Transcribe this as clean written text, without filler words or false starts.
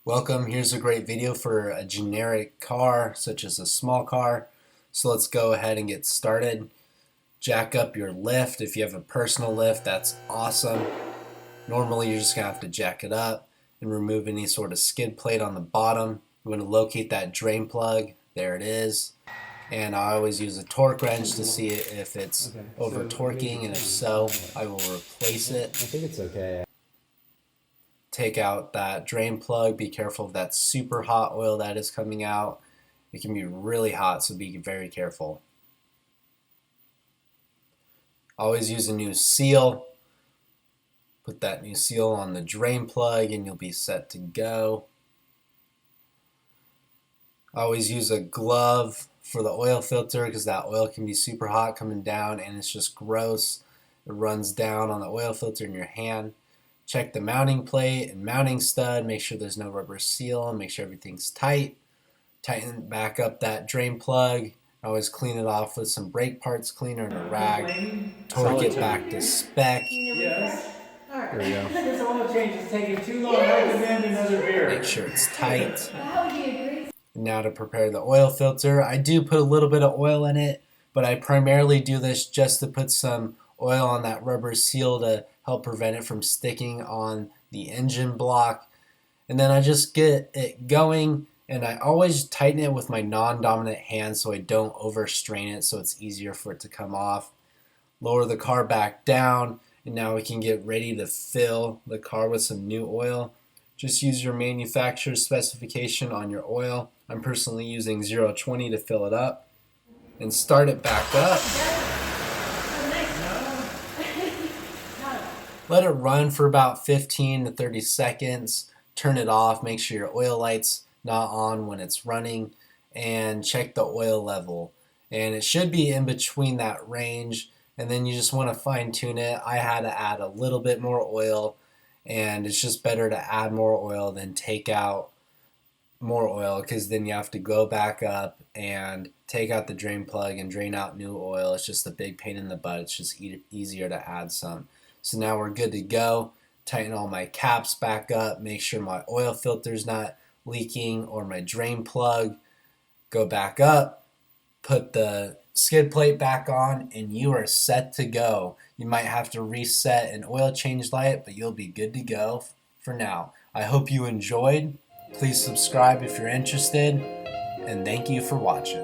Welcome, here's a great video for a generic car such as a small car. So let's go ahead and get started. Jack up your lift. If you have a personal lift, that's awesome. Normally you're just going to have to jack it up and remove any sort of skid plate on the bottom. You want to locate that drain plug. There it is. And I always use a torque wrench to see if it's over torquing, and if so, I will replace it. I think it's okay. Take out that drain plug. Be careful of that super hot oil that is coming out. It can be really hot, so be very careful. Always use a new seal. Put that new seal on the drain plug and you'll be set to go. Always use a glove for the oil filter because that oil can be super hot coming down and it's just gross. It runs down on the oil filter in your hand. Check the mounting plate and mounting stud. Make sure there's no rubber seal and make sure everything's tight. Tighten back up that drain plug. Always clean it off with some brake parts cleaner and a rag. Torque it back to spec. Yes. There we go. This oil change is taking too long. I recommend another beer. Make sure it's tight. How would you agree? Now to prepare the oil filter. I do put a little bit of oil in it, but I primarily do this just to put some oil on that rubber seal to help prevent it from sticking on the engine block. And then I just get it going, and I always tighten it with my non-dominant hand so I don't overstrain it so it's easier for it to come off. Lower the car back down, and now we can get ready to fill the car with some new oil. Just use your manufacturer's specification on your oil. I'm personally using 0.20 to fill it up. And start it back up. Let it run for about 15 to 30 seconds. Turn it off. Make sure your oil light's not on when it's running. And check the oil level. And it should be in between that range. And then you just want to fine tune it. I had to add a little bit more oil. And it's just better to add more oil than take out more oil, because then you have to go back up and take out the drain plug and drain out new oil. It's just a big pain in the butt. It's just easier to add some. So now we're good to go. Tighten all my caps back up. Make sure my oil filter's not leaking or my drain plug. Go back up. Put the skid plate back on and you are set to go. You might have to reset an oil change light, but you'll be good to go for now. I hope you enjoyed. Please subscribe if you're interested, and thank you for watching.